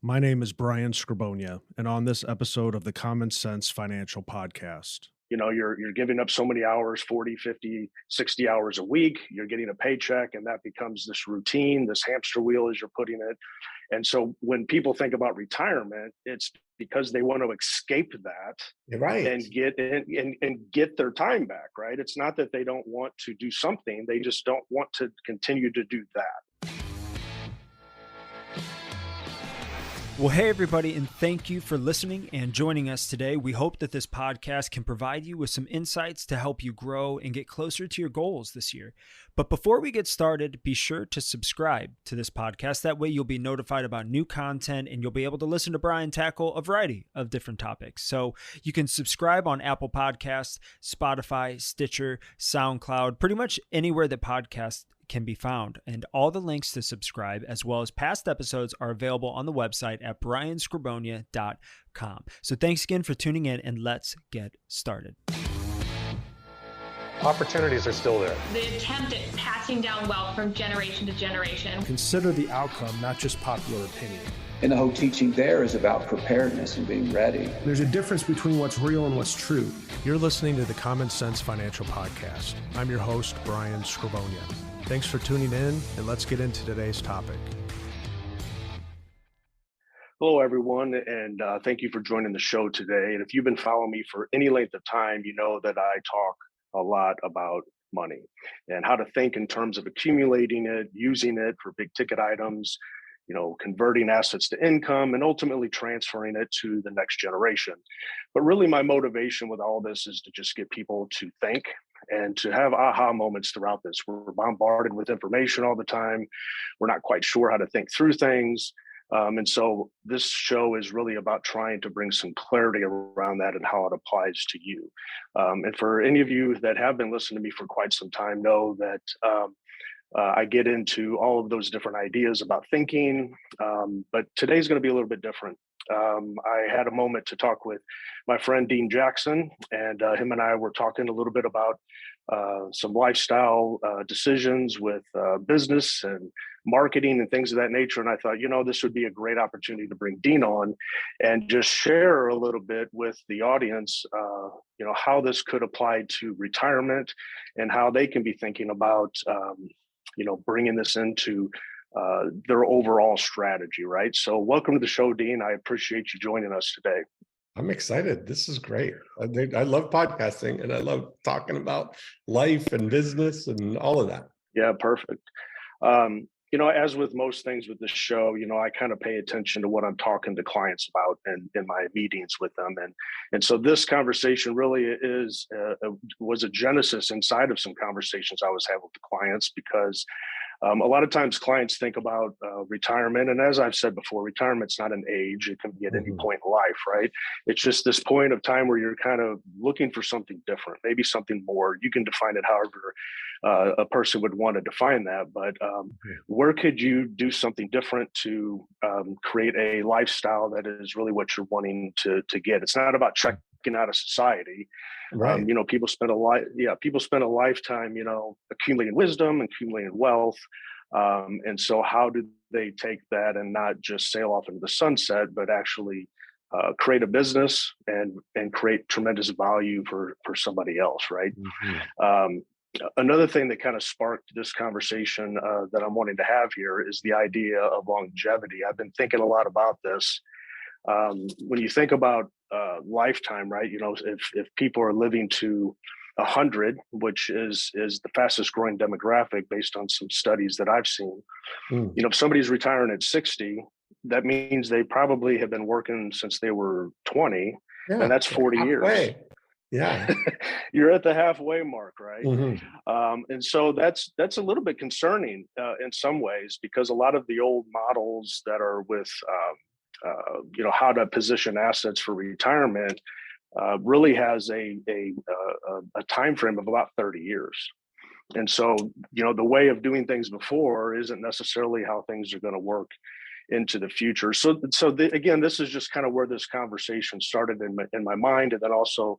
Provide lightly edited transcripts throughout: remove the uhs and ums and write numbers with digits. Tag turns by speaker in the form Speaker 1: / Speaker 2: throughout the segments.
Speaker 1: My name is Brian Skrobonja, and on this episode of the Common Sense Financial Podcast.
Speaker 2: You're giving up so many hours, 40, 50, 60 hours a week. You're getting a paycheck, and that becomes this routine, this hamster wheel as you're putting it. And so when people think about retirement, it's because they want to escape that
Speaker 3: You're right.
Speaker 2: and get their time back, right? It's not that they don't want to do something, they just don't want to continue to do that.
Speaker 4: Well, hey, everybody, and thank you for listening and joining us today. We hope that this podcast can provide you with some insights to help you grow and get closer to your goals this year. But before we get started, be sure to subscribe to this podcast. That way you'll be notified about new content and you'll be able to listen to Brian tackle a variety of different topics. So you can subscribe on Apple Podcasts, Spotify, Stitcher, SoundCloud, pretty much anywhere that podcasts can be found. And all the links to subscribe as well as past episodes are available on the website at brianskrobonja.com. So thanks again for tuning in, and let's get started.
Speaker 3: Opportunities are still there.
Speaker 5: The attempt at passing down wealth from generation to generation.
Speaker 1: Consider the outcome, not just popular opinion.
Speaker 6: And the whole teaching there is about preparedness and being ready.
Speaker 1: There's a difference between what's real and what's true. You're listening to the Common Sense Financial Podcast. I'm your host, Brian Skrobonja. Thanks for tuning in, and let's get into today's topic.
Speaker 2: Hello, everyone, and thank you for joining the show today. And if you've been following me for any length of time, you know that I talk a lot about money and how to think in terms of accumulating it, using it for big ticket items, converting assets to income, and ultimately transferring it to the next generation. But really, my motivation with all this is to just get people to think and to have aha moments throughout this. We're bombarded with information all the time. We're not quite sure how to think through things. And so this show is really about trying to bring some clarity around that and how it applies to you. And for any of you that have been listening to me for quite some time, know that I get into all of those different ideas about thinking, but today's going to be a little bit different. I had a moment to talk with my friend Dean Jackson, and him and I were talking a little bit about some lifestyle decisions with business and marketing and things of that nature. And I thought, this would be a great opportunity to bring Dean on and just share a little bit with the audience, how this could apply to retirement and how they can be thinking about, bringing this into their overall strategy, right? So welcome to the show, Dean. I appreciate you joining us today.
Speaker 3: I'm excited. This is great. I love podcasting, and I love talking about life and business and all of that.
Speaker 2: Yeah, perfect. As with most things with this show, I kind of pay attention to what I'm talking to clients about in my meetings with them. And so this conversation really was a genesis inside of some conversations I was having with the clients, because a lot of times clients think about retirement. And as I've said before, retirement's not an age. It can be at any point in life, right? It's just this point of time where you're kind of looking for something different, maybe something more. You can define it however a person would want to define that. But where could you do something different to create a lifestyle that is really what you're wanting to get? It's not about checking out of society.
Speaker 3: Right.
Speaker 2: People spend a lifetime, accumulating wisdom, accumulating wealth. And so how do they take that and not just sail off into the sunset, but actually create a business and create tremendous value for somebody else, right? Another thing that kind of sparked this conversation that I'm wanting to have here is the idea of longevity. I've been thinking a lot about this. When you think about lifetime, right? If people are living to 100, which is the fastest growing demographic based on some studies that I've seen, if somebody's retiring at 60, that means they probably have been working since they were 20, and that's 40 years.
Speaker 3: Yeah.
Speaker 2: You're at the halfway mark, right? And so that's a little bit concerning in some ways, because a lot of the old models that are with how to position assets for retirement really has a time frame of about 30 years. And so, the way of doing things before isn't necessarily how things are going to work into the future. So again, this is just kind of where this conversation started in my mind, and then also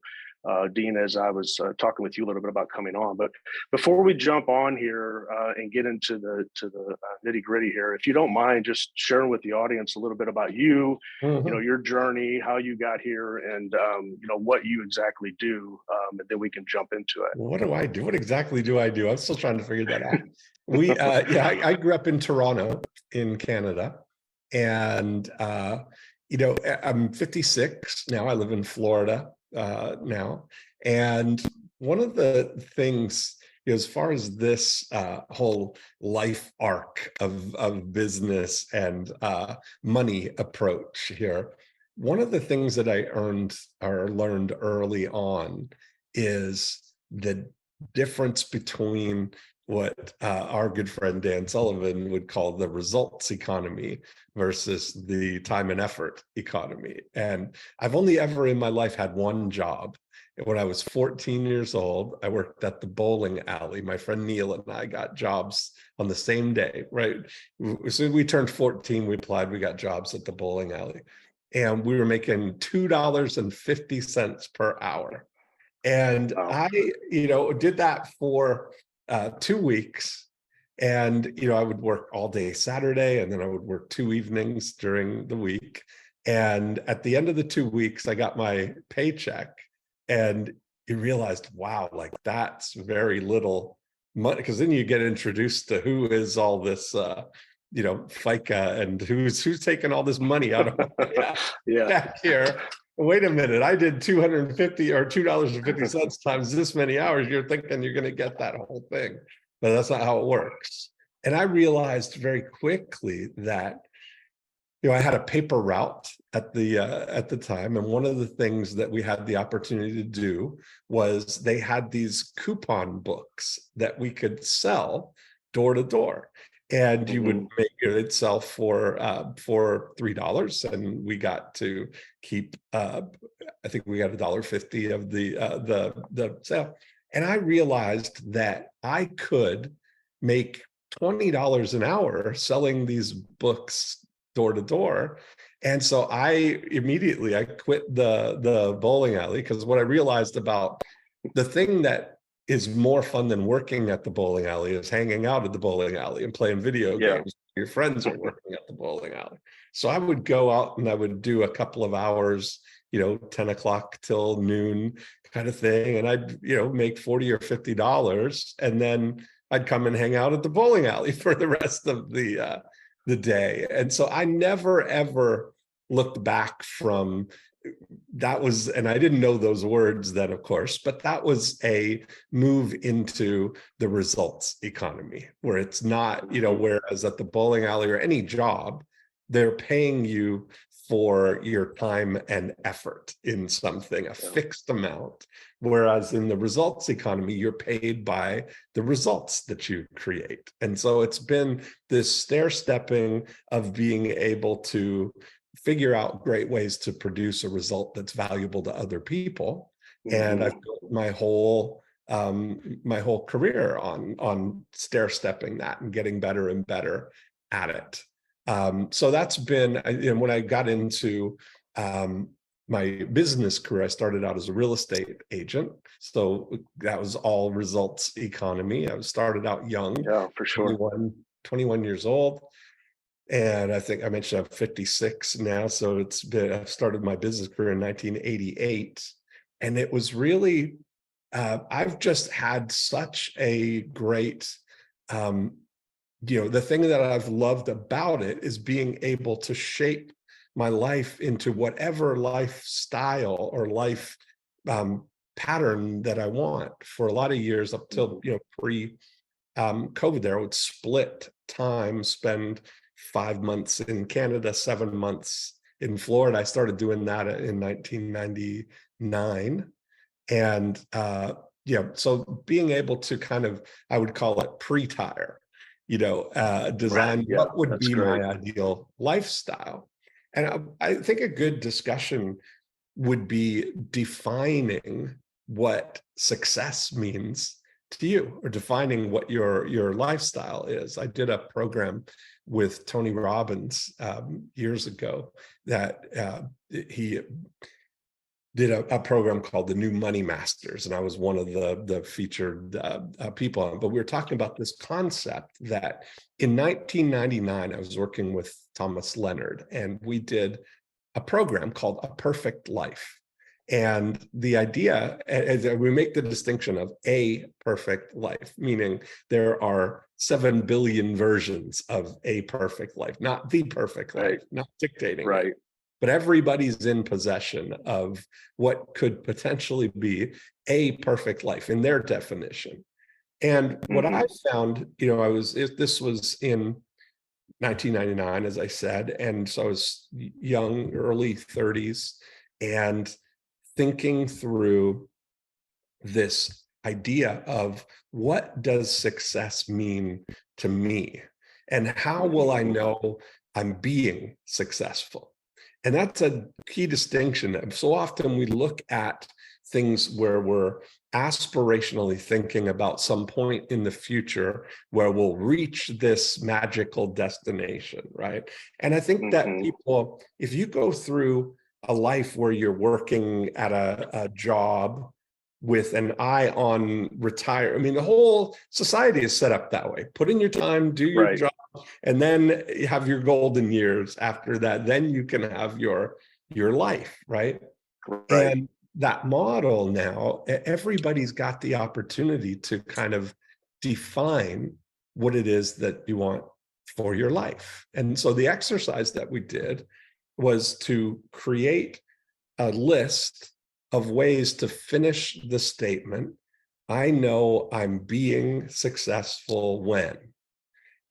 Speaker 2: Dean, as I was talking with you a little bit about coming on. But before we jump on here and get into the nitty gritty here, if you don't mind, just sharing with the audience a little bit about you, your journey, how you got here, and what you exactly do, and then we can jump into it.
Speaker 3: What do I do? What exactly do I do? I'm still trying to figure that out. I grew up in Toronto, in Canada, and I'm 56 now. I live in Florida now, and one of the things, as far as this whole life arc of business and money approach here, one of the things that I learned early on is the difference between what our good friend Dan Sullivan would call the results economy versus the time and effort economy. And I've only ever in my life had one job. When I was 14 years old, I worked at the bowling alley. My friend Neil and I got jobs on the same day, right? As soon as we turned 14, we applied, we got jobs at the bowling alley. And we were making $2.50 per hour. And I, did that for 2 weeks. And, I would work all day Saturday, and then I would work 2 evenings during the week. And at the end of the 2 weeks, I got my paycheck, and you realized, wow, like that's very little money. Because then you get introduced to who is all this, FICA, and who's taking all this money out of back here. Wait a minute, I did $2.50 or $2.50 times this many hours. You're thinking you're going to get that whole thing, but that's not how it works. And I realized very quickly that, I had a paper route at the time, and one of the things that we had the opportunity to do was they had these coupon books that we could sell door to door. And you would make it sell for $3, and we got to keep. I think we got $1.50 of the sale. And I realized that I could make $20 an hour selling these books door to door. And so I quit the bowling alley, because what I realized about the thing that is more fun than working at the bowling alley is hanging out at the bowling alley and playing video games. Your friends are working at the bowling alley. So I would go out and I would do a couple of hours, 10 o'clock till noon kind of thing. And I'd, make $40 or $50. And then I'd come and hang out at the bowling alley for the rest of the day. And so I never, ever looked back from that. And I didn't know those words then, of course, but that was a move into the results economy, where it's not, whereas at the bowling alley or any job, they're paying you for your time and effort in something, a fixed amount. Whereas in the results economy, you're paid by the results that you create. And so it's been this stair-stepping of being able to figure out great ways to produce a result that's valuable to other people. And I've built my whole career on stair-stepping that and getting better and better at it. So that's been, when I got into my business career, I started out as a real estate agent. So that was all results economy. I started out young,
Speaker 2: for sure,
Speaker 3: 21 years old. And I think I mentioned I'm 56 now. So I've started my business career in 1988. And it was really, I've just had such a great, the thing that I've loved about it is being able to shape my life into whatever lifestyle or life pattern that I want. For a lot of years up till, pre-COVID there, I would split time, spend 5 months in Canada, 7 months in Florida. I started doing that in 1999. And so being able to kind of, I would call it pre-tire, design what would be my ideal lifestyle. And I think a good discussion would be defining what success means to you, or defining what your lifestyle is. I did a program with Tony Robbins years ago that did a program called the New Money Masters, and I was one of the featured people on it. But we were talking about this concept that in 1999, I was working with Thomas Leonard, and we did a program called A Perfect Life. And the idea, as we make the distinction of a perfect life, meaning there are 7 billion versions of a perfect life, not the perfect life, not dictating it. But everybody's in possession of what could potentially be a perfect life in their definition. And what I found, this was in 1999, as I said, and so I was young, early 30s, and thinking through this idea of what does success mean to me, and how will I know I'm being successful? And that's a key distinction. So often we look at things where we're aspirationally thinking about some point in the future where we'll reach this magical destination, right? And I think that people, if you go through a life where you're working at a job with an eye on retire, I mean, the whole society is set up that way. Put in your time, do your job, and then have your golden years after that. Then you can have your life, right? And that model now, everybody's got the opportunity to kind of define what it is that you want for your life. And so the exercise that we did was to create a list of ways to finish the statement, I know I'm being successful when.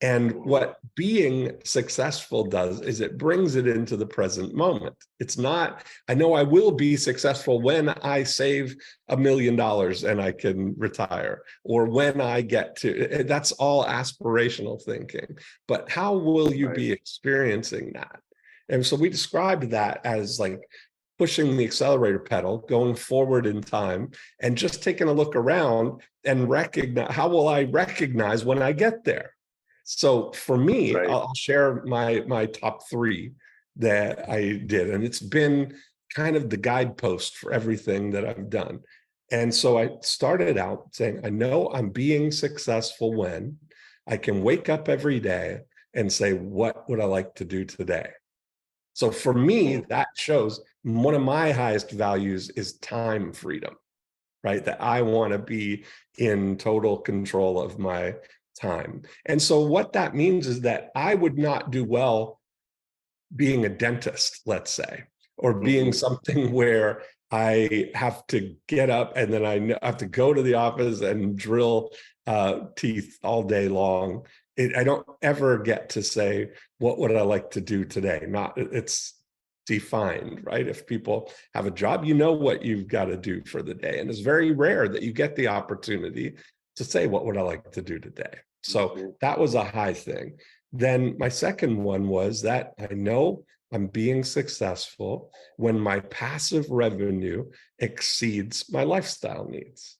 Speaker 3: And what being successful does is it brings it into the present moment. It's not, I know I will be successful when I save $1 million and I can retire, or when I get to, that's all aspirational thinking. But how will you be experiencing that? And so we described that as like pushing the accelerator pedal, going forward in time, and just taking a look around and recognize, how will I recognize when I get there? So for me, I'll share my top 3 that I did, and it's been kind of the guidepost for everything that I've done. And so I started out saying, I know I'm being successful when I can wake up every day and say, what would I like to do today? So for me, that shows one of my highest values is time freedom, right? That I want to be in total control of my time. And so what that means is that I would not do well being a dentist, let's say, or being something where I have to get up and then I have to go to the office and drill teeth all day long. I don't ever get to say, what would I like to do today? It's defined, right? If people have a job, you know what you've got to do for the day. And it's very rare that you get the opportunity to say, what would I like to do today? So that was a high thing. Then my second one was that I know I'm being successful when my passive revenue exceeds my lifestyle needs.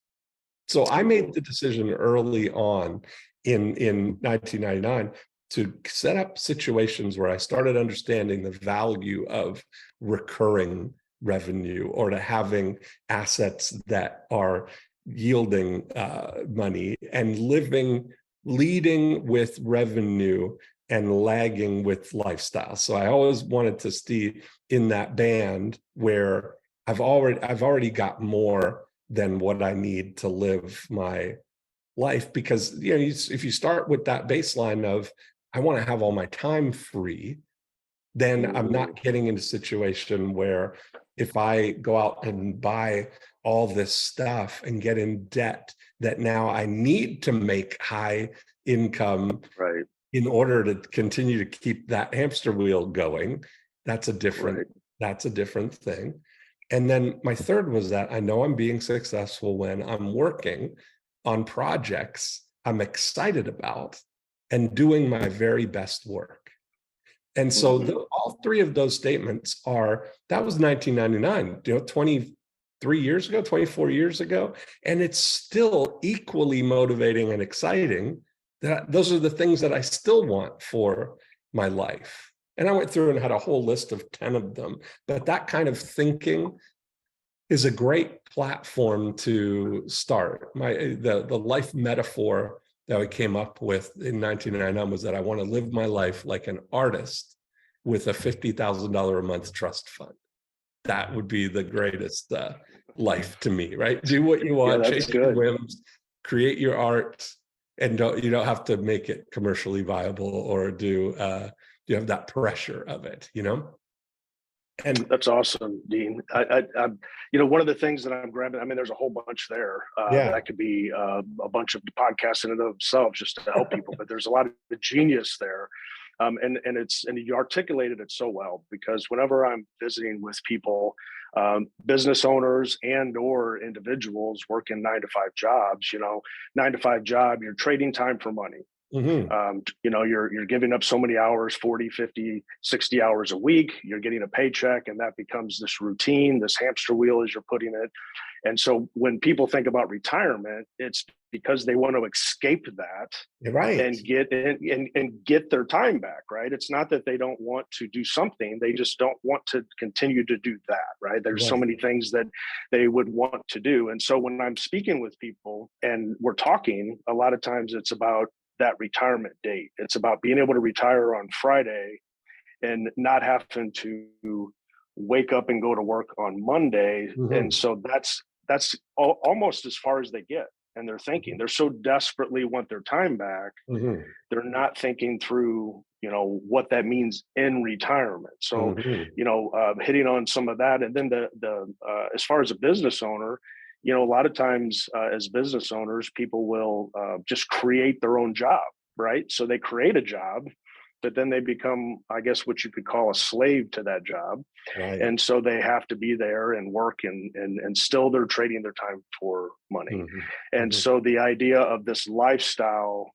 Speaker 3: So I made the decision early on in 1999 to set up situations where I started understanding the value of recurring revenue, or to having assets that are yielding money, and leading with revenue and lagging with lifestyle. So I always wanted to stay in that band where I've already got more than what I need to live my life. Because if you start with that baseline of I want to have all my time free, then I'm not getting into a situation where if I go out and buy all this stuff and get in debt, that now I need to make high income in order to continue to keep that hamster wheel going. That's a different thing. And then my third was that I know I'm being successful when I'm working on projects I'm excited about and doing my very best work. And so all 3 of those statements that was 1999, 23 years ago, 24 years ago, and it's still equally motivating and exciting. That those are the things that I still want for my life. And I went through and had a whole list of 10 of them, but that kind of thinking is a great platform to start. The life metaphor that I came up with in 1999 was that I want to live my life like an artist with a $50,000 a month trust fund. That would be the greatest life to me, right? Do what you want, chase your whims, create your art, and you don't have to make it commercially viable or do you have that pressure of it, And
Speaker 2: that's awesome, Dean. I one of the things that I'm grabbing, I mean, there's a whole bunch there. That could be a bunch of podcasts in and of themselves just to help people, but there's a lot of genius there. And you articulated it so well, because whenever I'm visiting with people, business owners and or individuals working 9-to-5 jobs, 9-to-5 job, you're trading time for money. Mm-hmm. You're giving up so many hours, 40, 50, 60 hours a week, you're getting a paycheck, and that becomes this routine, this hamster wheel, as you're putting it. And so when people think about retirement, it's because they want to escape that,
Speaker 3: right,
Speaker 2: and get their time back, right? It's not that they don't want to do something, they just don't want to continue to do that, right? There's so many things that they would want to do. And so when I'm speaking with people and we're talking, a lot of times it's about that retirement date. It's about being able to retire on Friday and not having to wake up and go to work on Monday. Mm-hmm. And so that's almost as far as they get. And they're thinking, they're so desperately want their time back. Mm-hmm. They're not thinking through, what that means in retirement. So, mm-hmm. Hitting on some of that. And then as far as a business owner, a lot of times as business owners, people will just create their own job, right? So they create a job, but then they become, I guess, what you could call a slave to that job. Right. And so they have to be there and work and still they're trading their time for money. Mm-hmm. And mm-hmm. so the idea of this lifestyle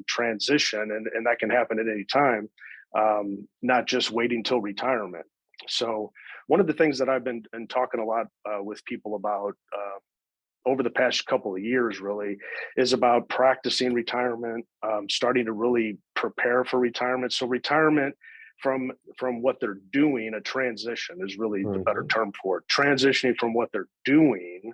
Speaker 2: transition, and that can happen at any time, not just waiting till retirement. So one of the things that I've been talking a lot with people about over the past couple of years really is about practicing retirement, starting to really prepare for retirement. So retirement from what they're doing, a transition is really mm-hmm. the better term for it. Transitioning from what they're doing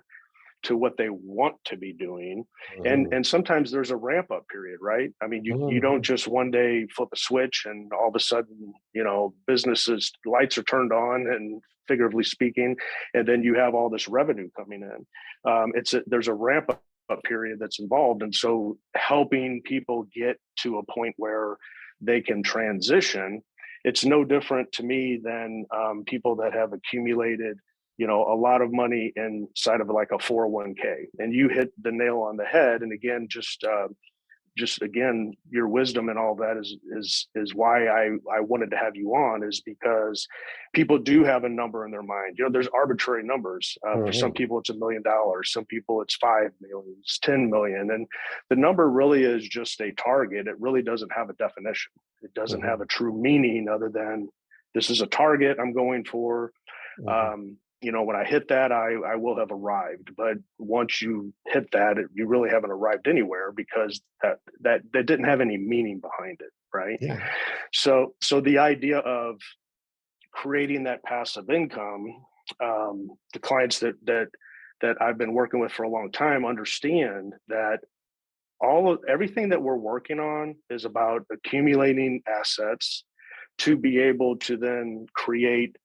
Speaker 2: to what they want to be doing. Mm-hmm. And sometimes there's a ramp up period, right? I mean, you don't just one day flip a switch and all of a sudden, businesses lights are turned on, and figuratively speaking, and then you have all this revenue coming in. There's a ramp up period that's involved. And so helping people get to a point where they can transition, it's no different to me than people that have accumulated a lot of money inside of like a 401k, and you hit the nail on the head. And again, just again, your wisdom and all that is why I wanted to have you on, is because people do have a number in their mind. There's arbitrary numbers. Mm-hmm. For some people, it's $1 million. Some people, it's 5 million, it's 10 million. And the number really is just a target. It really doesn't have a definition. It doesn't mm-hmm. have a true meaning other than this is a target I'm going for. Mm-hmm. When I hit that, I will have arrived. But once you hit that, you really haven't arrived anywhere, because that didn't have any meaning behind it, right? Yeah. So the idea of creating that passive income, the clients that I've been working with for a long time understand that everything that we're working on is about accumulating assets to be able to then create.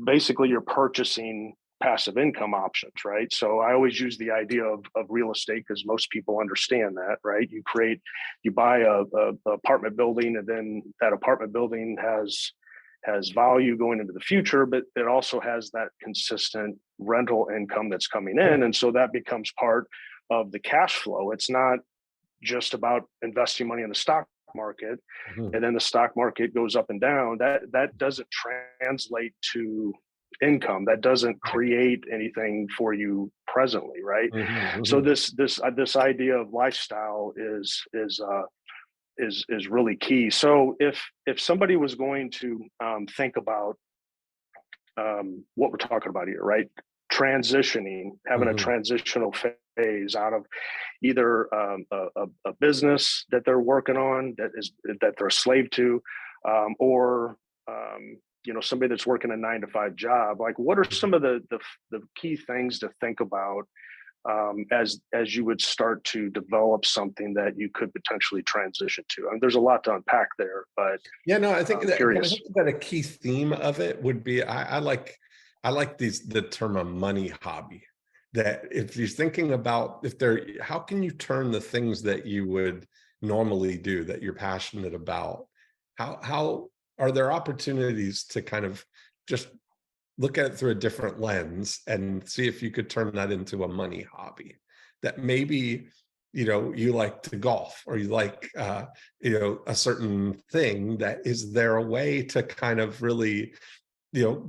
Speaker 2: Basically, you're purchasing passive income options, right? So I always use the idea of real estate, because most people understand that, right? You buy a apartment building, and then that apartment building has value going into the future, but it also has that consistent rental income that's coming in. And so that becomes part of the cash flow. It's not just about investing money in the stock market, mm-hmm. and then the stock market goes up and down. That doesn't translate to income. That doesn't create anything for you presently, right? Mm-hmm. So this idea of lifestyle is really key. So if somebody was going to think about what we're talking about here, right? Transitioning, having mm-hmm. a transitional phase out of either a business that they're working on that they're a slave to, or somebody that's working a 9-to-5 job, like what are some of the key things to think about as you would start to develop something that you could potentially transition to? I mean, there's a lot to unpack there, but
Speaker 3: yeah, no, I think
Speaker 2: I'm
Speaker 3: that,
Speaker 2: curious.
Speaker 3: I think that a key theme of it would be, I like the term a money hobby. That if you're thinking about how can you turn the things that you would normally do that you're passionate about, how are there opportunities to kind of just look at it through a different lens and see if you could turn that into a money hobby? That maybe you like to golf, or you like a certain thing, that is there a way to kind of really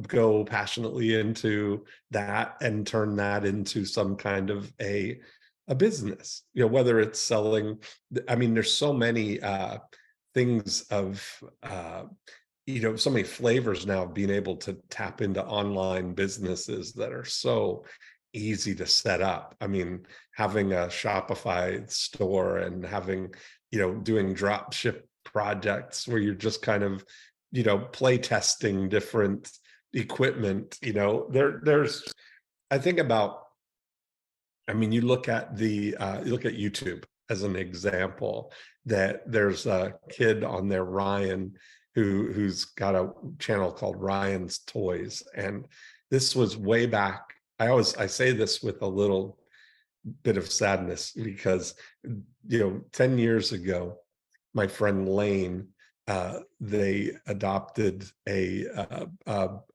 Speaker 3: go passionately into that and turn that into some kind of a business, whether it's selling. I mean, there's so many things of so many flavors now of being able to tap into online businesses that are so easy to set up. I mean, having a Shopify store and having, doing drop ship projects where you're just kind of, play testing different equipment, there's, I think about, I mean, you look at YouTube as an example, that there's a kid on there, Ryan, who's got a channel called Ryan's Toys. And this was way back. I say this with a little bit of sadness because, 10 years ago, my friend Lane, they adopted a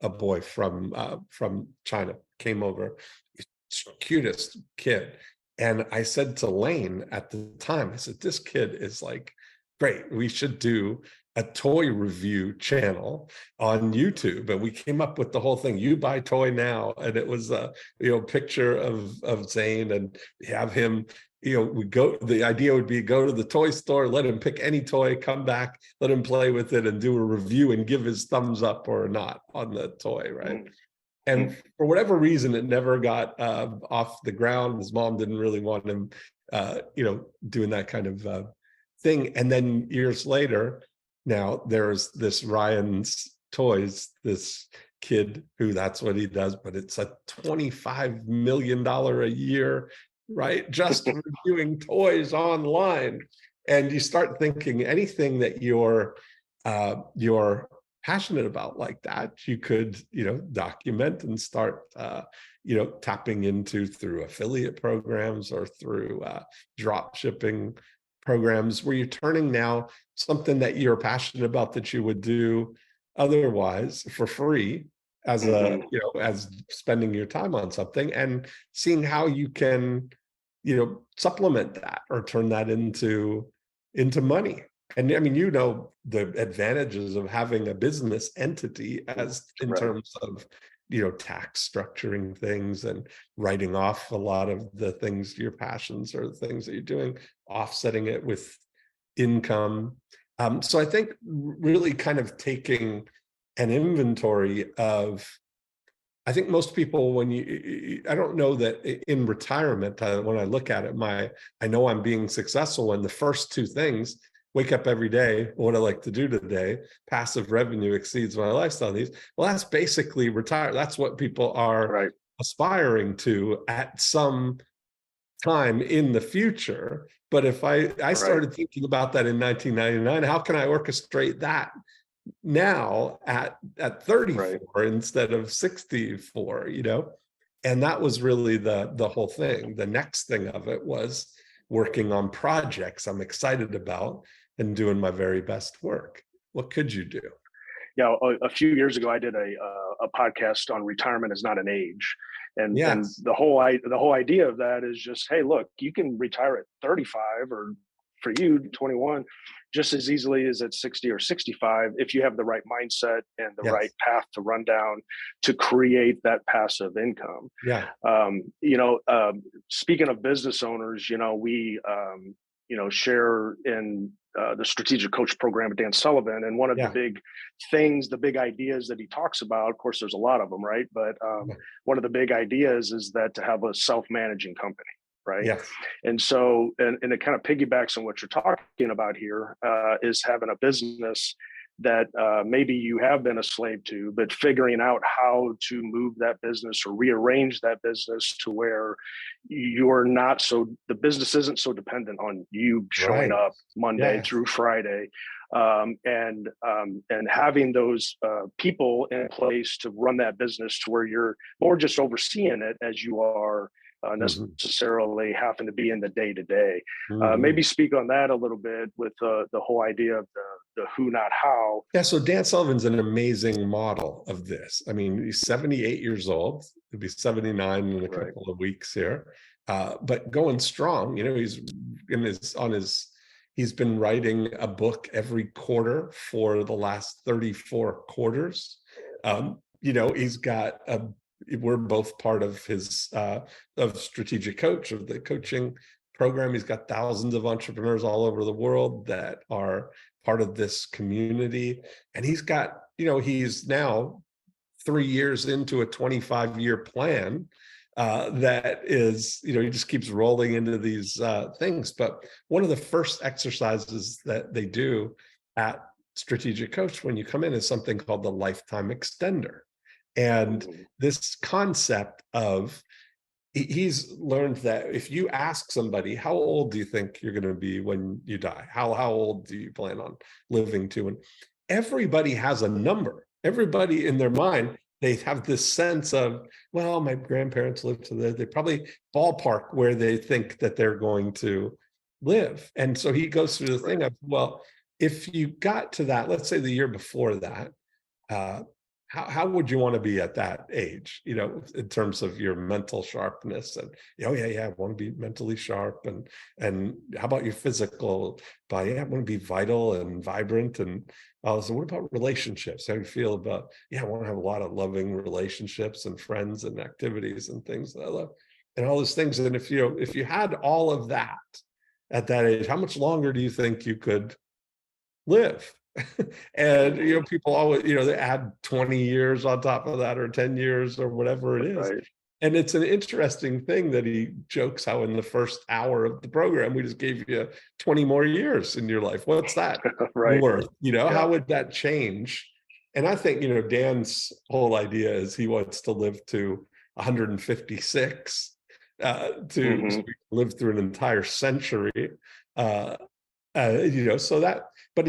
Speaker 3: boy from China, came over, cutest kid. And I said to Lane at the time, I said, this kid is like, great, we should do a toy review channel on YouTube. And we came up with the whole thing, You Buy Toy Now. And it was a picture of Zane, and have him, the idea would be go to the toy store, let him pick any toy, come back, let him play with it and do a review and give his thumbs up or not on the toy, right? And for whatever reason, it never got off the ground. His mom didn't really want him, doing that kind of thing. And then years later, now there's this Ryan's Toys, this kid who that's what he does, but it's a $25 million a year, right? Just reviewing toys online. And you start thinking anything that you're passionate about like that, you could, document and start, tapping into through affiliate programs or through drop shipping programs, where you're turning now something that you're passionate about that you would do otherwise for free as as spending your time on something, and seeing how you can, supplement that or turn that into money. And I mean, the advantages of having a business entity in terms of, tax structuring things and writing off a lot of the things, your passions or the things that you're doing, offsetting it with income. So I think really kind of taking an inventory of, I think most people, I don't know that in retirement, when I look at it, I know I'm being successful when the first two things, wake up every day, what I like to do today, passive revenue exceeds my lifestyle needs. Well, that's basically retire. That's what people are aspiring to at some time in the future. But if I started thinking about that in 1999, how can I orchestrate that now at 34 instead of 64, And that was really the whole thing. The next thing of it was working on projects I'm excited about and doing my very best work. What could you do?
Speaker 2: Yeah, a few years ago, I did a podcast on retirement is not an age. And the whole idea of that is just, hey, look, you can retire at 35 or for you 21 just as easily as at 60 or 65 if you have the right mindset and the right path to run down to create that passive income. Speaking of business owners, we share in the strategic coach program with Dan Sullivan, and one of the big ideas that he talks about, of course there's a lot of them, right, but one of the big ideas is that to have a self-managing company, right? And so, and it kind of piggybacks on what you're talking about here, is having a business that maybe you have been a slave to, but figuring out how to move that business or rearrange that business to where you're not so, the business isn't so dependent on you showing up Monday through Friday. And having those people in place to run that business to where you're more just overseeing it as you are necessarily having to be in the day-to-day. Maybe speak on that a little bit with the whole idea of the who, not how.
Speaker 3: Yeah, so Dan Sullivan's an amazing model of this. I mean, he's 78 years old. He'll be 79 in a couple of weeks here, but going strong. You know, he's been writing a book every quarter for the last 34 quarters. You know, he's got we're both part of his of Strategic Coach, of the coaching program. He's got thousands of entrepreneurs all over the world that are part of this community. And he's got, you know, he's now 3 years into a 25-year plan that is, you know, he just keeps rolling into these things. But one of the first exercises that they do at Strategic Coach when you come in is something called the lifetime extender. And this concept of, he's learned that if you ask somebody, how old do you think you're going to be when you die? How old do you plan on living to? And everybody has a number. Everybody in their mind, they have this sense of, well, my grandparents lived to live. They probably ballpark where they think that they're going to live. And so he goes through the thing of, well, if you got to that, let's say the year before that, how would you want to be at that age, you know, in terms of your mental sharpness? And, I want to be mentally sharp. And how about your physical body? I want to be vital and vibrant. And so what about relationships? How do you feel about, I want to have a lot of loving relationships and friends and activities and things that I love and all those things. And if you had all of that at that age, how much longer do you think you could live? And people always, they add 20 years on top of that, or 10 years, or whatever it is. And it's an interesting thing that he jokes how in the first hour of the program we just gave you 20 more years in your life. What's that worth? How would that change? And I think Dan's whole idea is he wants to live to 156 to live through an entire century. So that, but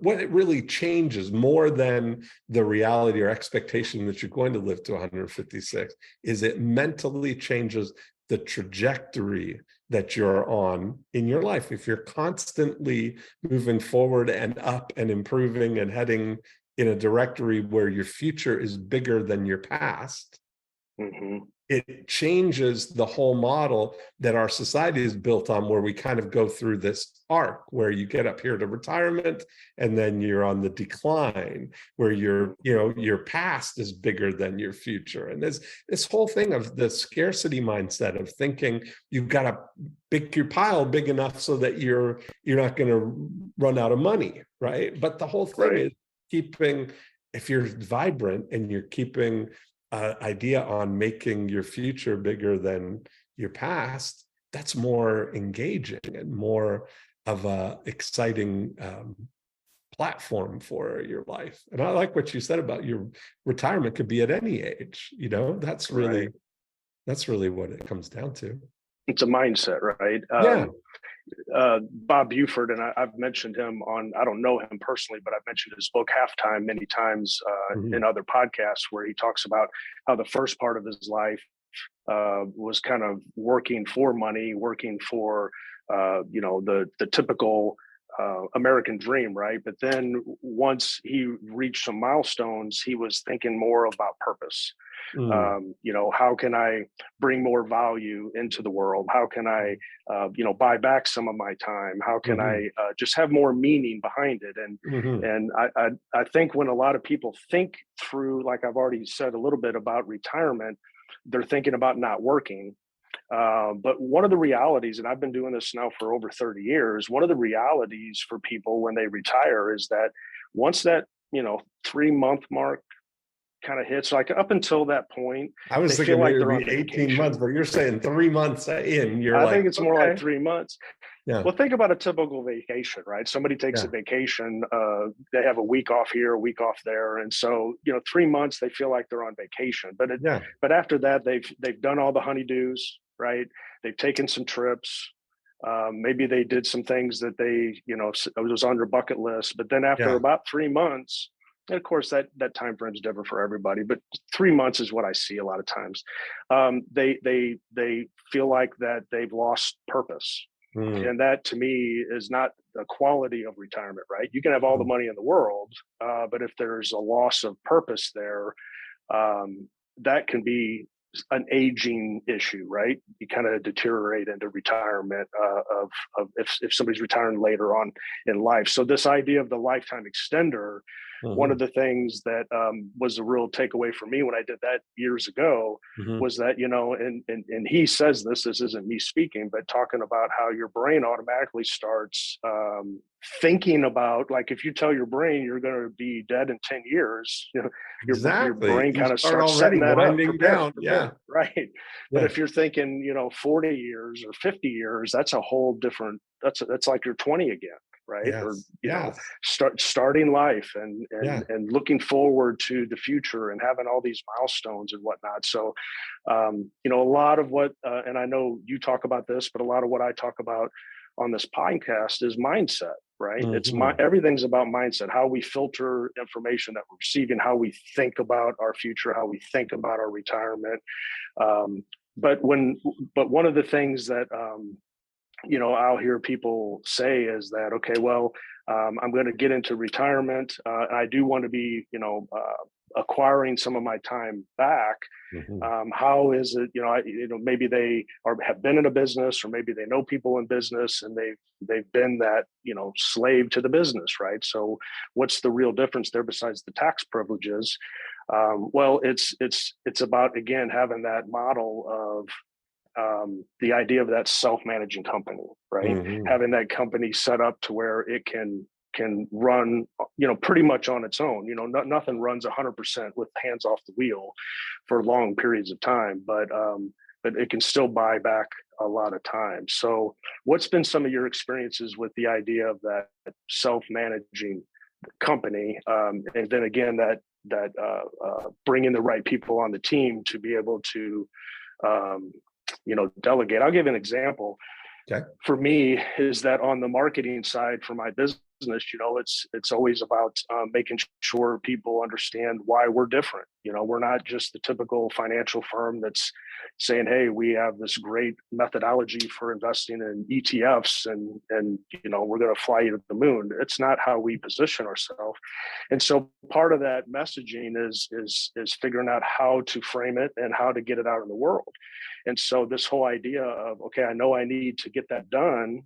Speaker 3: what it really changes more than the reality or expectation that you're going to live to 156 is it mentally changes the trajectory that you're on in your life. If you're constantly moving forward and up and improving and heading in a directory where your future is bigger than your past, it changes the whole model that our society is built on, where we kind of go through this arc where you get up here to retirement and then you're on the decline, where your past is bigger than your future. And there's this whole thing of the scarcity mindset of thinking you've got to make your pile big enough so that you're not going to run out of money, right? But the whole thing is keeping, if you're vibrant and you're keeping idea on making your future bigger than your past, that's more engaging and more of a exciting platform for your life. And I like what you said about your retirement could be at any age. That's really what it comes down to.
Speaker 2: It's a mindset, right? Bob Buford, and I've mentioned him on, I don't know him personally, but I've mentioned his book Halftime many times in other podcasts, where he talks about how the first part of his life was kind of working for money, working for the typical American dream, right? But then once he reached some milestones, he was thinking more about purpose. How can I bring more value into the world? How can I, buy back some of my time? How can I just have more meaning behind it? And I think when a lot of people think through, like I've already said a little bit about retirement, they're thinking about not working. But one of the realities, and I've been doing this now for over 30 years, one of the realities for people when they retire is that once that, 3-month mark kind of hits, like up until that point,
Speaker 3: I was thinking like they're 18 months, but you're saying 3 months in, I
Speaker 2: think it's more like 3 months.
Speaker 3: Yeah.
Speaker 2: Well, think about a typical vacation, right? Somebody takes a vacation, they have a week off here, a week off there. And so, 3 months, they feel like they're on vacation, but after that, they've done all the honeydews, right? They've taken some trips. Maybe they did some things that it was on their bucket list, but then after about 3 months, and of course that time frame is different for everybody, but 3 months is what I see a lot of times. They feel like that they've lost purpose. And that to me is not the quality of retirement, right? You can have all the money in the world, but if there's a loss of purpose there, that can be an aging issue, right? You kind of deteriorate into retirement of if somebody's retiring later on in life. So this idea of the lifetime extender, one of the things that was a real takeaway for me when I did that years ago was that, and he says this isn't me speaking, but talking about how your brain automatically starts thinking about, like, if you tell your brain you're going to be dead in 10 years, your brain kind of starts setting that up.
Speaker 3: Down.
Speaker 2: Right. But if you're thinking, 40 years or 50 years, that's a whole different, that's like you're 20 again. Right. Or, starting life and looking forward to the future and having all these milestones and whatnot. So, a lot of what, and I know you talk about this, but a lot of what I talk about on this podcast is mindset, right? It's everything's about mindset, how we filter information that we're receiving, how we think about our future, how we think about our retirement. But one of the things that, I'll hear people say is that, okay, well, I'm going to get into retirement. I do want to be, acquiring some of my time back. How is it, maybe they have been in a business, or maybe they know people in business and they've been that, slave to the business, right? So what's the real difference there besides the tax privileges? Well, it's about, again, having that model of, the idea of that self-managing company, right? Having that company set up to where it can run, pretty much on its own. Nothing runs 100% with hands off the wheel for long periods of time, but it can still buy back a lot of time. So what's been some of your experiences with the idea of that self-managing company? And then again, that bringing the right people on the team to be able to, delegate. I'll give an example.
Speaker 3: Okay.
Speaker 2: For me, is that on the marketing side for my business, it's always about making sure people understand why we're different. We're not just the typical financial firm that's saying, hey, we have this great methodology for investing in ETFs and we're going to fly you to the moon. It's not how we position ourselves. And so part of that messaging is figuring out how to frame it and how to get it out in the world. And so this whole idea of, okay, I know I need to get that done,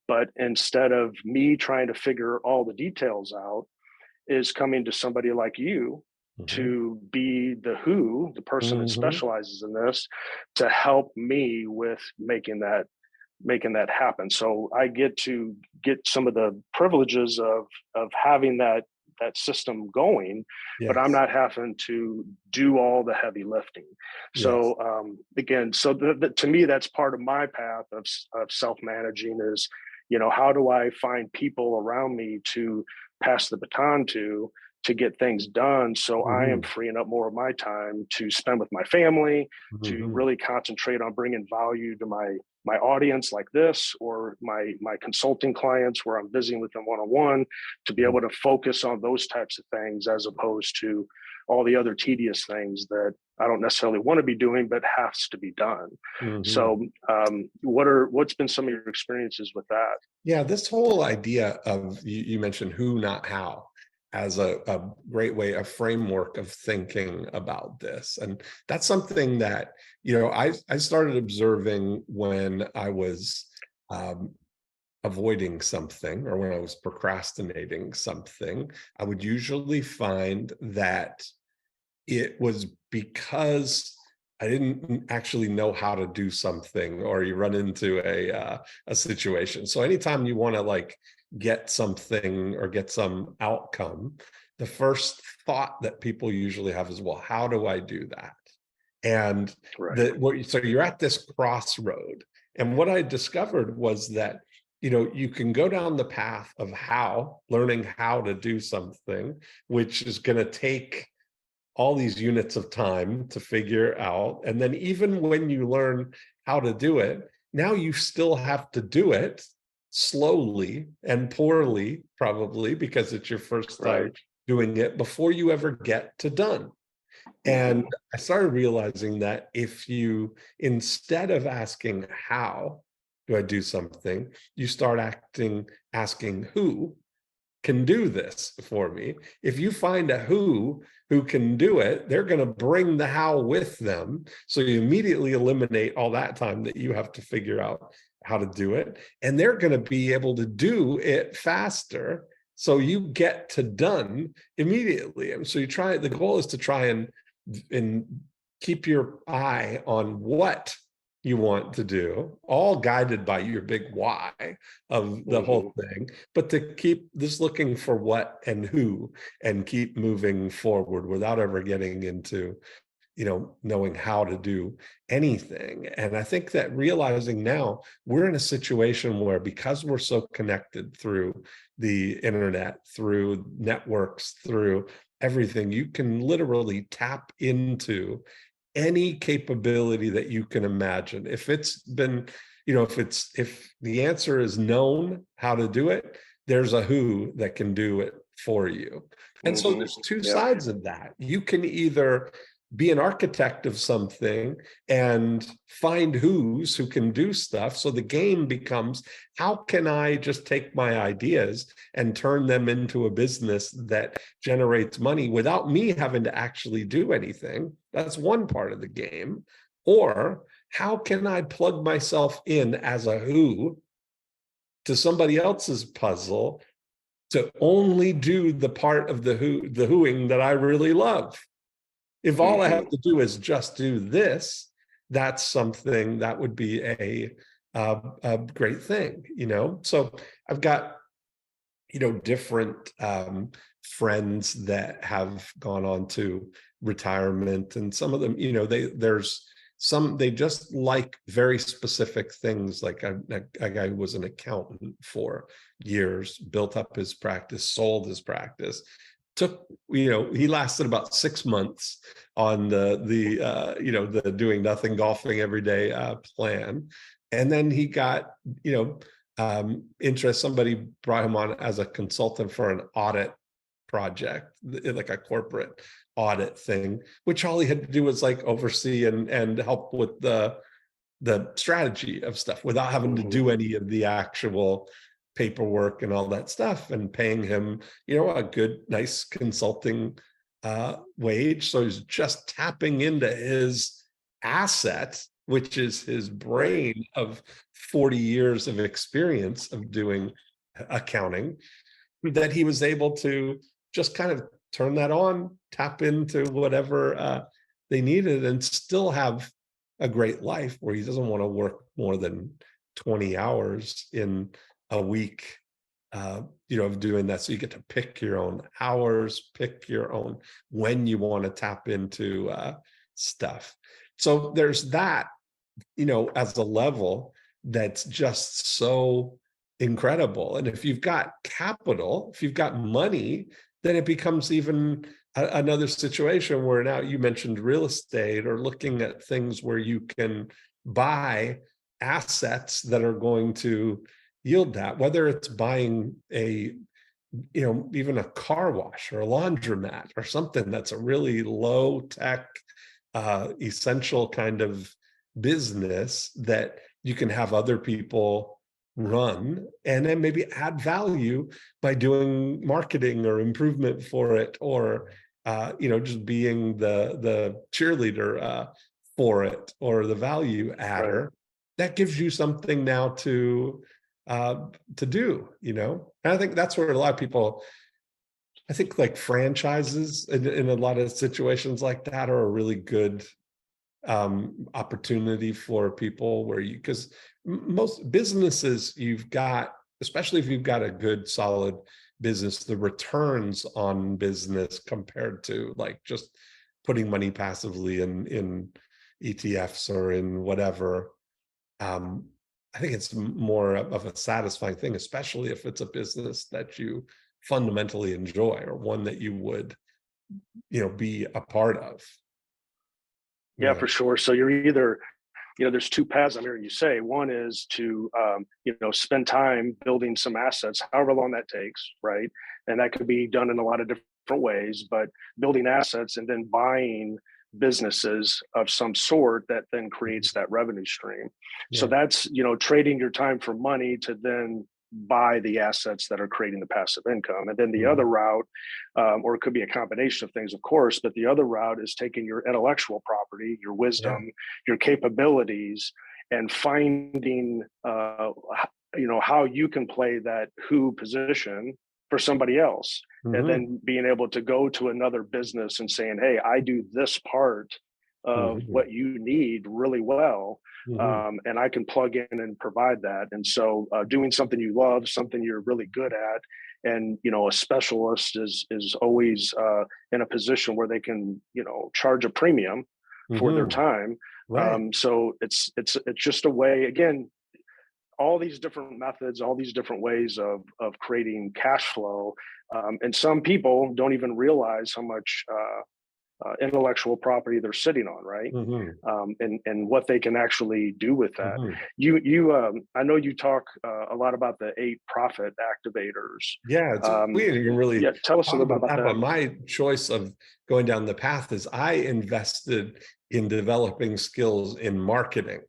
Speaker 2: but instead of me trying to figure all the details out, is coming to somebody like you to be the person that specializes in this, to help me with making that happen. So I get to get some of the privileges of having that system going, but I'm not having to do all the heavy lifting. So again, to me, that's part of my path of self-managing is, how do I find people around me to pass the baton to get things done? So I am freeing up more of my time to spend with my family, to really concentrate on bringing value to my audience like this, or my consulting clients where I'm visiting with them one-on-one, to be able to focus on those types of things as opposed to all the other tedious things that I don't necessarily want to be doing, but has to be done. So what's been some of your experiences with that?
Speaker 3: Yeah, this whole idea of, you mentioned who, not how, as a great way, a framework of thinking about this. And that's something that, I started observing when I was avoiding something, or when I was procrastinating something. I would usually find that it was because I didn't actually know how to do something, or you run into a situation. So anytime you want to get something or get some outcome, the first thought that people usually have is, well, how do I do that? And so you're at this crossroad, And what I discovered was that, you can go down the path of learning how to do something, which is going to take all these units of time to figure out. And then even when you learn how to do it, now you still have to do it slowly and poorly, probably because it's your first time doing it before you ever get to done. And I started realizing that if you, instead of asking how do I do something, you start asking who can do this for me. If you find a who can do it, they're going to bring the how with them. So you immediately eliminate all that time that you have to figure out how to do it. And they're going to be able to do it faster. So you get to done immediately. And so the goal is to try and keep your eye on what you want to do, all guided by your big why of the whole thing, but to keep this looking for what and who and keep moving forward without ever getting into, knowing how to do anything. And I think that realizing now we're in a situation where, because we're so connected through the internet, through networks, through everything, you can literally tap into any capability that you can imagine. If it's been, if the answer is known how to do it, there's a who that can do it for you. And so there's two sides of that. You can either be an architect of something and find who can do stuff. So the game becomes, how can I just take my ideas and turn them into a business that generates money without me having to actually do anything? That's one part of the game. Or how can I plug myself in as a who to somebody else's puzzle to only do the part of the whoing that I really love? If all I have to do is just do this, that's something that would be a great thing, So I've got, different friends that have gone on to retirement, and some of them, they just like very specific things. Like a guy who was an accountant for years, built up his practice, sold his practice. He lasted about 6 months on the doing nothing, golfing every day plan. And then he got, interest. Somebody brought him on as a consultant for an audit project, like a corporate audit thing, which all he had to do was like oversee and help with the strategy of stuff without having to do any of the actual paperwork and all that stuff, and paying him, a good, nice consulting wage. So he's just tapping into his asset, which is his brain of 40 years of experience of doing accounting, that he was able to just kind of turn that on, tap into whatever they needed, and still have a great life where he doesn't want to work more than 20 hours in a week, of doing that. So you get to pick your own hours, pick your own when you want to tap into stuff. So there's that, as a level that's just so incredible. And if you've got capital, if you've got money, then it becomes even another situation where now you mentioned real estate, or looking at things where you can buy assets that are going to yield that, whether it's buying even a car wash or a laundromat or something that's a really low tech, essential kind of business that you can have other people run, and then maybe add value by doing marketing or improvement for it, or just being the cheerleader for it, or the value adder. Right. That gives you something now to do, and I think that's where a lot of people, I think, like franchises in a lot of situations like that are a really good opportunity for people, where because most businesses, you've got, especially if you've got a good solid business, the returns on business compared to like just putting money passively in ETFs or in whatever, I think it's more of a satisfying thing, especially if it's a business that you fundamentally enjoy, or one that you would, be a part of.
Speaker 2: Yeah, for sure. So you're either, there's two paths I'm hearing you say. One is to, spend time building some assets, however long that takes, right? And that could be done in a lot of different ways, but building assets and then buying businesses of some sort that then creates that revenue stream.
Speaker 3: Yeah.
Speaker 2: So that's, trading your time for money to then buy the assets that are creating the passive income. And then the other route, or it could be a combination of things, of course, but the other route is taking your intellectual property, your wisdom, your capabilities, and finding, how you can play that who position for somebody else. And then being able to go to another business and saying, hey, I do this part of what you need really well. And I can plug in and provide that. And so doing something you love, something you're really good at, and, a specialist is always in a position where they can, charge a premium for their time.
Speaker 3: Right.
Speaker 2: So it's just a way, again, all these different methods, all these different ways of creating cash flow. And some people don't even realize how much intellectual property they're sitting on, right? And what they can actually do with that. I know you talk a lot about the 8 profit activators.
Speaker 3: Yeah, we didn't even really
Speaker 2: tell us a little bit about that.
Speaker 3: But my choice of going down the path is I invested in developing skills in marketing.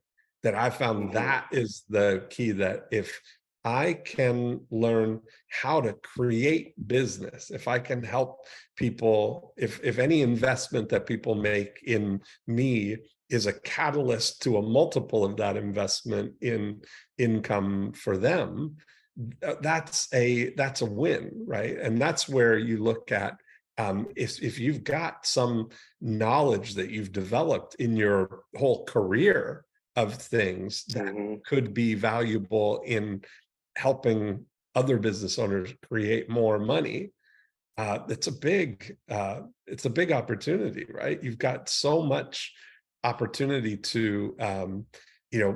Speaker 3: That I found that is the key, that if I can learn how to create business, if I can help people, if any investment that people make in me is a catalyst to a multiple of that investment in income for them, that's a win, right? And that's where you look at, if you've got some knowledge that you've developed in your whole career of things that could be valuable in helping other business owners create more money, it's a big opportunity, right? You've got so much opportunity to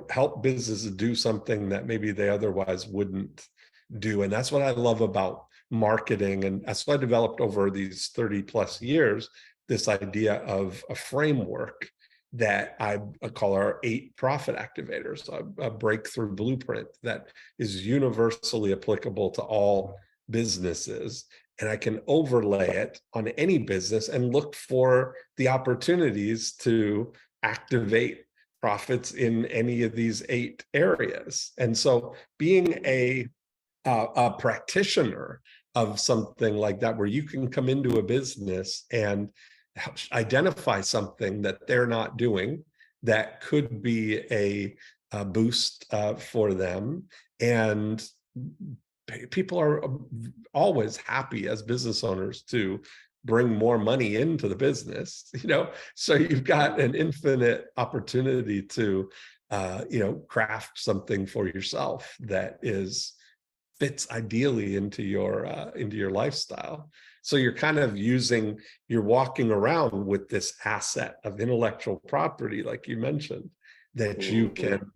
Speaker 3: help businesses do something that maybe they otherwise wouldn't do. And that's what I love about marketing, and that's what I developed over these 30 plus years, this idea of a framework that I call our 8 profit activators, a breakthrough blueprint that is universally applicable to all businesses. And I can overlay it on any business and look for the opportunities to activate profits in any of these 8 areas. And so being a practitioner of something like that, where you can come into a business and identify something that they're not doing that could be a boost for them. And people are always happy as business owners to bring more money into the business, so you've got an infinite opportunity to craft something for yourself that fits ideally into your lifestyle. So you're kind of you're walking around with this asset of intellectual property, like you mentioned, that you can,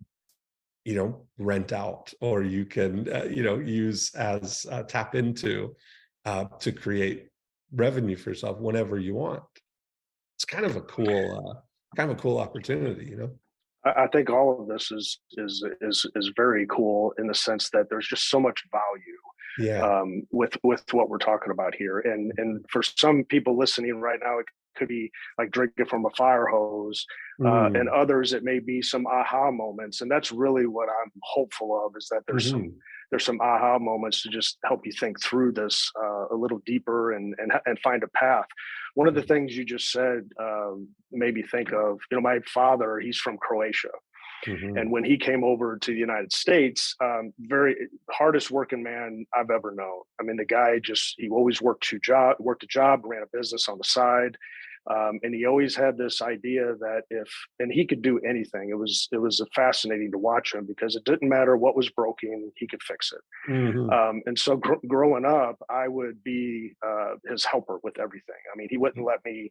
Speaker 3: rent out, or you can, use as tap into to create revenue for yourself whenever you want. It's kind of a cool opportunity,
Speaker 2: I think all of this is very cool in the sense that there's just so much value with what we're talking about here. And for some people listening right now, it could be like drinking from a fire hose, and others, it may be some aha moments. And that's really what I'm hopeful of, is that there's some aha moments to just help you think through this a little deeper and find a path. One of the things you just said made me think of, my father, he's from Croatia. And when he came over to the United States, very hardest working man I've ever known. I mean, the guy he always worked a job, ran a business on the side. And he always had this idea that and he could do anything. It was fascinating to watch him, because it didn't matter what was broken, he could fix it. And so growing up, I would be his helper with everything. I mean, he wouldn't let me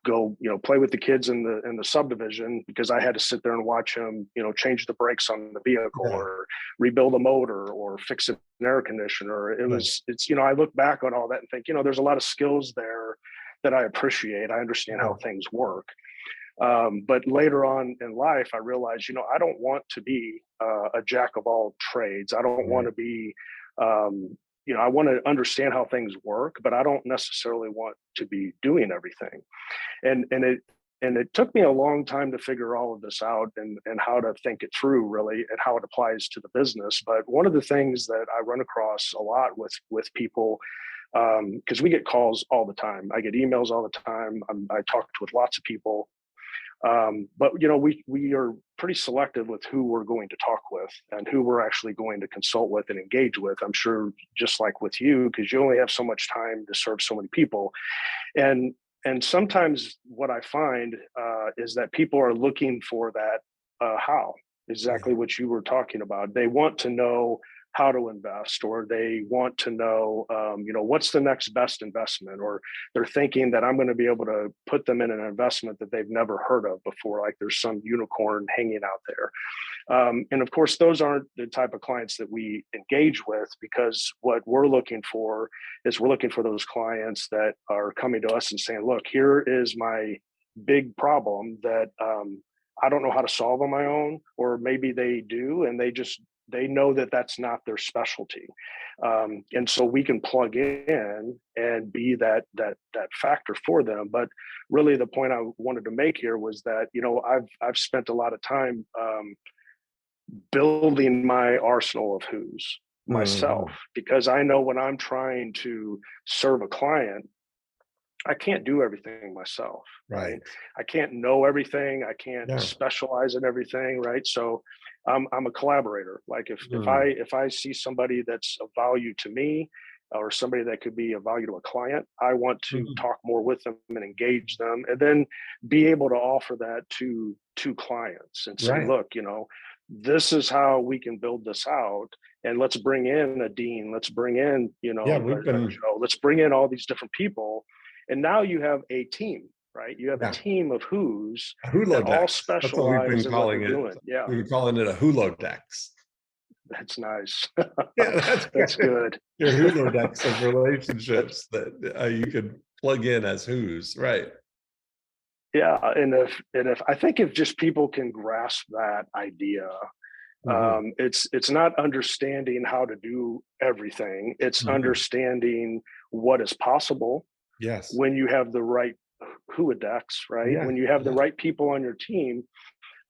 Speaker 2: go, play with the kids in the subdivision because I had to sit there and watch him, change the brakes on the vehicle or rebuild a motor or fix an air conditioner. I look back on all that and think, there's a lot of skills there that I appreciate. I understand how things work. But later on in life, I realized, I don't want to be a jack of all trades. I don't want to be, I want to understand how things work, but I don't necessarily want to be doing everything. And it took me a long time to figure all of this out and how to think it through really and how it applies to the business. But one of the things that I run across a lot with people, because we get calls all the time. I get emails all the time. I talk with lots of people. But we are pretty selective with who we're going to talk with and who we're actually going to consult with and engage with. I'm sure just like with you, because you only have so much time to serve so many people. And sometimes what I find is that people are looking for that how, exactly what you were talking about. They want to know how to invest, or they want to know, what's the next best investment, or they're thinking that I'm going to be able to put them in an investment that they've never heard of before, like there's some unicorn hanging out there. And of course, those aren't the type of clients that we engage with, because what we're looking for is we're looking for those clients that are coming to us and saying, look, here is my big problem that I don't know how to solve on my own, or maybe they do, and they know that that's not their specialty. And so we can plug in and be that factor for them. But really the point I wanted to make here was that, I've spent a lot of time building my arsenal of who's myself, because I know when I'm trying to serve a client, I can't do everything myself. Right. I can't know everything. I can't specialize in everything. Right. So I'm a collaborator. Like if I see somebody that's of value to me, or somebody that could be of value to a client, I want to talk more with them and engage them, and then be able to offer that to clients and say, look, this is how we can build this out. And let's bring in a dean. Let's bring in, let's bring in all these different people. And now you have a team, right? You have a team of who's that all specialize in what they're doing. Yeah,
Speaker 3: we've been calling it a Hulodex.
Speaker 2: That's nice.
Speaker 3: Yeah,
Speaker 2: that's good.
Speaker 3: Your Hulodex of relationships that you could plug in as who's, right?
Speaker 2: Yeah, and if I think if just people can grasp that idea, it's not understanding how to do everything. It's understanding what is possible.
Speaker 3: Yes.
Speaker 2: When you have the right Hulodex, right? Yeah. When you have the right people on your team,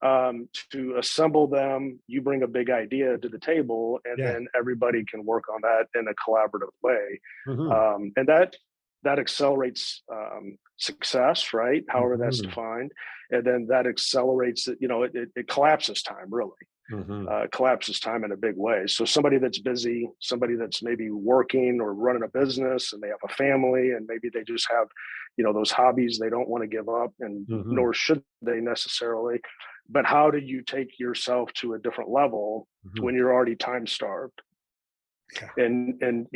Speaker 2: to assemble them, you bring a big idea to the table, and then everybody can work on that in a collaborative way. And that accelerates success, right? However that's defined. And then that accelerates it, it collapses time, really. Collapses time in a big way. So somebody that's busy, somebody that's maybe working or running a business, and they have a family, and maybe they just have, those hobbies they don't want to give up, and nor should they necessarily. But how do you take yourself to a different level when you're already time starved? And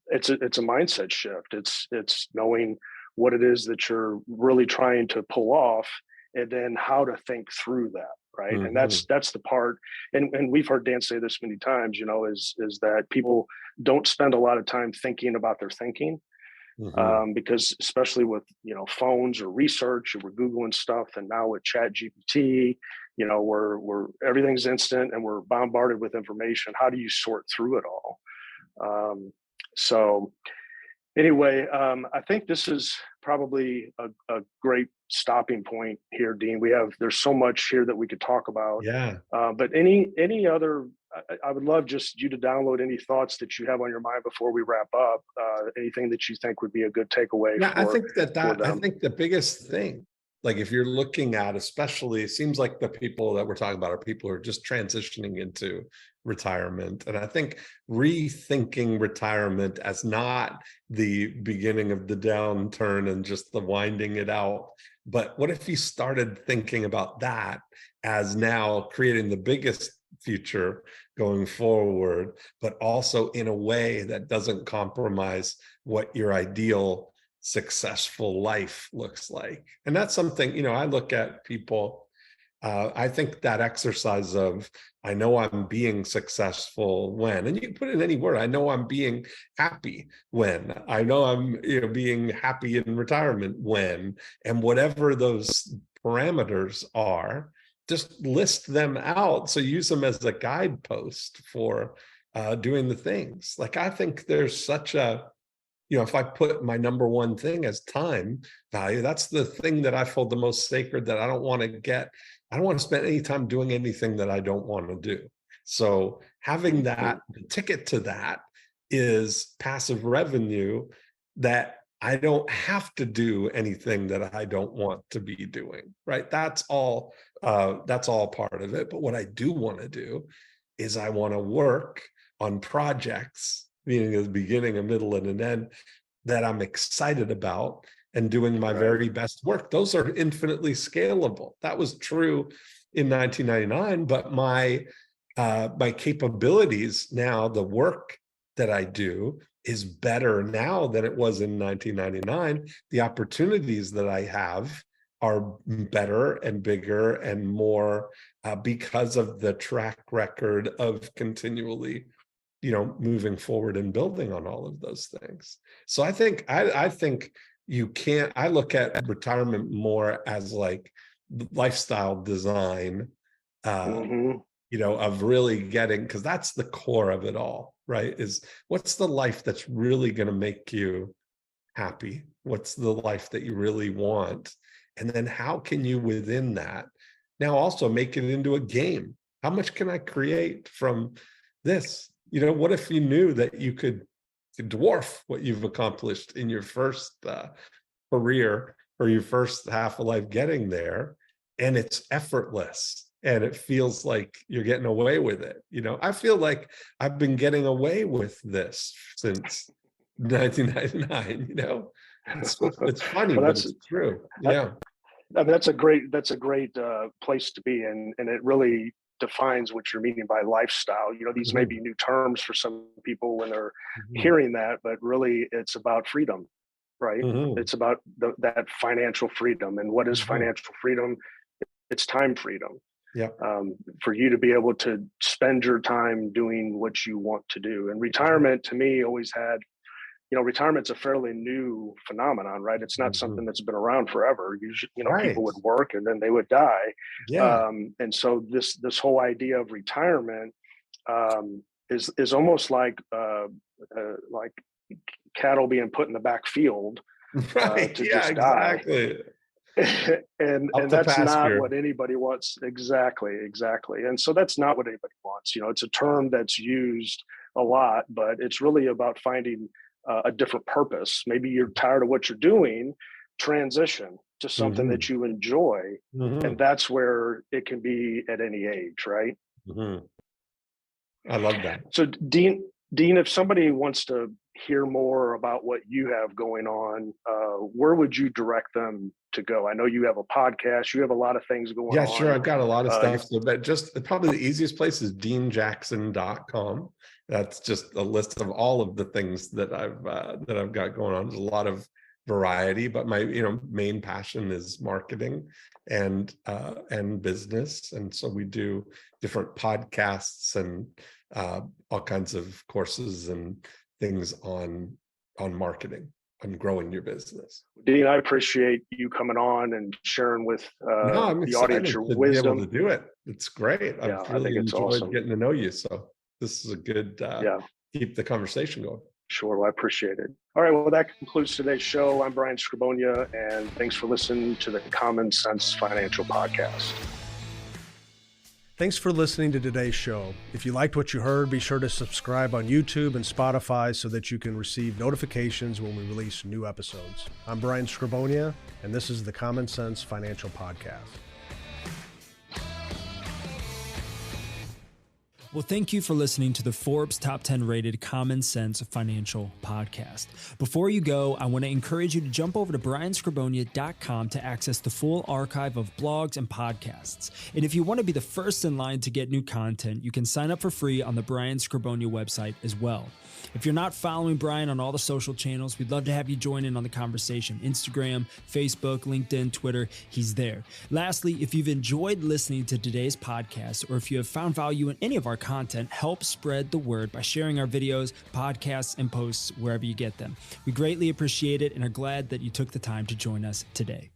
Speaker 2: it's a mindset shift. It's knowing what it is that you're really trying to pull off, and then how to think through that. Right. And that's the part. And we've heard Dan say this many times, is that people don't spend a lot of time thinking about their thinking, because especially with, phones or research, and we're Googling stuff. And now with Chat GPT, we're everything's instant and we're bombarded with information. How do you sort through it all? So anyway, I think this is probably a great stopping point here, Dean. There's so much here that we could talk about.
Speaker 3: Yeah.
Speaker 2: But any other, I would love just you to download any thoughts that you have on your mind before we wrap up. Anything that you think would be a good takeaway.
Speaker 3: Yeah, I think I think the biggest thing, like if you're looking at, especially, it seems like the people that we're talking about are people who are just transitioning into retirement. And I think rethinking retirement as not the beginning of the downturn and just the winding it out, but what if you started thinking about that as now creating the biggest future going forward, but also in a way that doesn't compromise what your ideal successful life looks like. And that's something, I look at people, I think that exercise of, I know I'm being successful when, and you can put it in any word, I know I'm being happy when, I know I'm being happy in retirement when, and whatever those parameters are, just list them out. So use them as a guidepost for doing the things. Like, I think there's such a, if I put my number one thing as time value, that's the thing that I hold the most sacred, that I don't want to spend any time doing anything that I don't want to do. So having that, the ticket to that is passive revenue, that I don't have to do anything that I don't want to be doing, right? That's all part of it. But what I do want to do is I want to work on projects, meaning at the beginning, a middle, and an end, that I'm excited about, and doing my very best work. Those are infinitely scalable. That was true in 1999, but my capabilities now, the work that I do, is better now than it was in 1999. The opportunities that I have are better and bigger and more because of the track record of continually moving forward and building on all of those things. So I think you can't, I look at retirement more as like lifestyle design, of really getting, because that's the core of it all, right? Is what's the life that's really going to make you happy? What's the life that you really want? And then how can you, within that, now also make it into a game? How much can I create from this? What if you knew that you could dwarf what you've accomplished in your first career or your first half of life getting there, and it's effortless and it feels like you're getting away with it? I feel like I've been getting away with this since 1999. It's funny, but it's true. Yeah.
Speaker 2: I mean, that's a great place to be in, and it really defines what you're meaning by lifestyle. These may be new terms for some people when they're hearing that, but really it's about freedom, right? It's about that financial freedom. And what is financial freedom? It's time freedom.
Speaker 3: Yeah.
Speaker 2: For you to be able to spend your time doing what you want to do. And retirement, to me, always had, retirement's a fairly new phenomenon, right? It's not something that's been around forever. Usually, people would work and then they would die.
Speaker 3: Yeah.
Speaker 2: And so this whole idea of retirement is almost like cattle being put in the back field to just die.
Speaker 3: Exactly.
Speaker 2: and that's not what anybody wants. Exactly. And so that's not what anybody wants. It's a term that's used a lot, but it's really about finding a different purpose. Maybe you're tired of what you're doing, transition to something that you enjoy. And that's where it can be at any age, right?
Speaker 3: I love that.
Speaker 2: So Dean, if somebody wants to hear more about what you have going on, where would you direct them to go? I know you have a podcast, you have a lot of things going on.
Speaker 3: Yeah, sure. I've got a lot of stuff, but just probably the easiest place is deanjackson.com. That's just a list of all of the things that I've got going on. There's a lot of variety, but my main passion is marketing and business, and so we do different podcasts and all kinds of courses and things on marketing and growing your business.
Speaker 2: Dean, I appreciate you coming on and sharing with the audience your wisdom.
Speaker 3: Be able to do it. It's great.
Speaker 2: Yeah,
Speaker 3: I've really enjoyed
Speaker 2: awesome.
Speaker 3: Getting to know you. So this is a good keep the conversation going.
Speaker 2: Sure. Well, I appreciate it. All right. Well, that concludes today's show. I'm Brian Skrobonja, and thanks for listening to the Common Sense Financial Podcast.
Speaker 1: Thanks for listening to today's show. If you liked what you heard, be sure to subscribe on YouTube and Spotify so that you can receive notifications when we release new episodes. I'm Brian Skrobonja, and this is the Common Sense Financial Podcast.
Speaker 4: Well, thank you for listening to the Forbes Top 10 rated Common Sense Financial Podcast. Before you go, I want to encourage you to jump over to brianskrbonja.com to access the full archive of blogs and podcasts. And if you want to be the first in line to get new content, you can sign up for free on the Brian Skrobonja website as well. If you're not following Brian on all the social channels, we'd love to have you join in on the conversation. Instagram, Facebook, LinkedIn, Twitter, he's there. Lastly, if you've enjoyed listening to today's podcast, or if you have found value in any of our content, help spread the word by sharing our videos, podcasts, and posts wherever you get them. We greatly appreciate it and are glad that you took the time to join us today.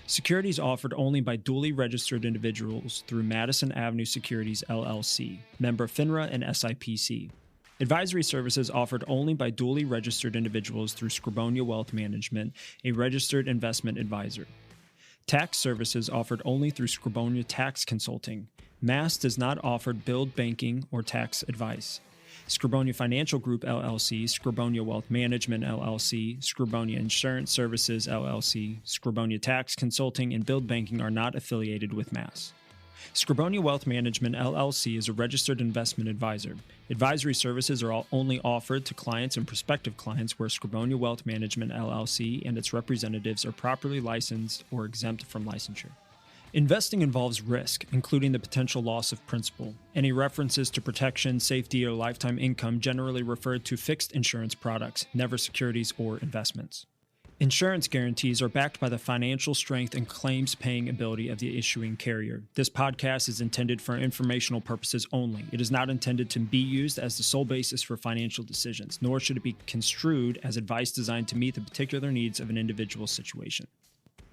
Speaker 4: Securities offered only by duly registered individuals through Madison Avenue Securities, LLC, member FINRA and SIPC. Advisory services offered only by duly registered individuals through Skrobonja Wealth Management, a registered investment advisor. Tax services offered only through Skrobonja Tax Consulting. MAS does not offer billed banking or tax advice. Skrobonja Financial Group, LLC, Skrobonja Wealth Management, LLC, Skrobonja Insurance Services, LLC, Skrobonja Tax Consulting, and Billed Banking are not affiliated with MAS. Skrobonja Wealth Management, LLC is a registered investment advisor. Advisory services are only offered to clients and prospective clients where Skrobonja Wealth Management, LLC and its representatives are properly licensed or exempt from licensure. Investing involves risk, including the potential loss of principal. Any references to protection, safety, or lifetime income generally refer to fixed insurance products, never securities or investments. Insurance guarantees are backed by the financial strength and claims-paying ability of the issuing carrier. This podcast is intended for informational purposes only. It is not intended to be used as the sole basis for financial decisions, nor should it be construed as advice designed to meet the particular needs of an individual situation.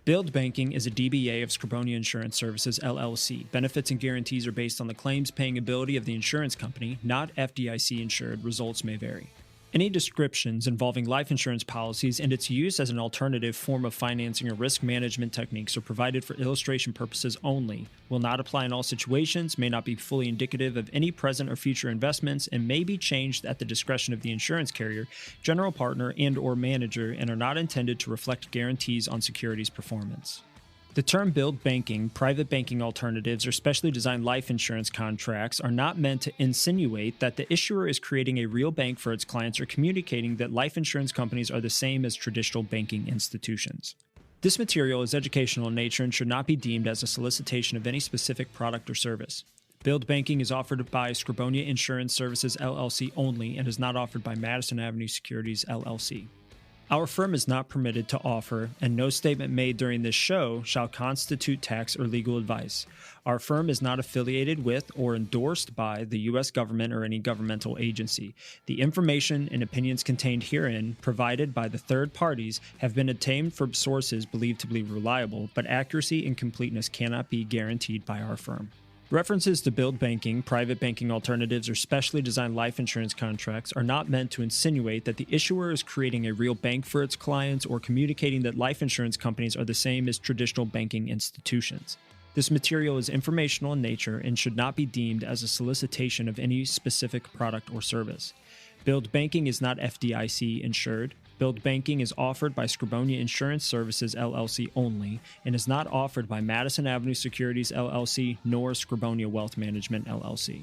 Speaker 4: Billed Banking is a DBA of Skrobonja Insurance Services, LLC. Benefits and guarantees are based on the claims-paying ability of the insurance company, not FDIC-insured. Results may vary. Any descriptions involving life insurance policies and its use as an alternative form of financing or risk management techniques are provided for illustration purposes only, will not apply in all situations, may not be fully indicative of any present or future investments, and may be changed at the discretion of the insurance carrier, general partner, and/or manager, and are not intended to reflect guarantees on securities performance. The term billed banking, private banking alternatives, or specially designed life insurance contracts are not meant to insinuate that the issuer is creating a real bank for its clients or communicating that life insurance companies are the same as traditional banking institutions. This material is educational in nature and should not be deemed as a solicitation of any specific product or service. Billed banking is offered by Skrobonja Insurance Services, LLC only and is not offered by Madison Avenue Securities, LLC. Our firm is not permitted to offer, and no statement made during this show shall constitute tax or legal advice. Our firm is not affiliated with or endorsed by the U.S. government or any governmental agency. The information and opinions contained herein, provided by the third parties, have been obtained from sources believed to be reliable, but accuracy and completeness cannot be guaranteed by our firm. References to billed banking, private banking alternatives, or specially designed life insurance contracts are not meant to insinuate that the issuer is creating a real bank for its clients or communicating that life insurance companies are the same as traditional banking institutions. This material is informational in nature and should not be deemed as a solicitation of any specific product or service. Billed banking is not FDIC insured. Billed banking is offered by Skrobonja Insurance Services, LLC only, and is not offered by Madison Avenue Securities, LLC, nor Skrobonja Wealth Management, LLC.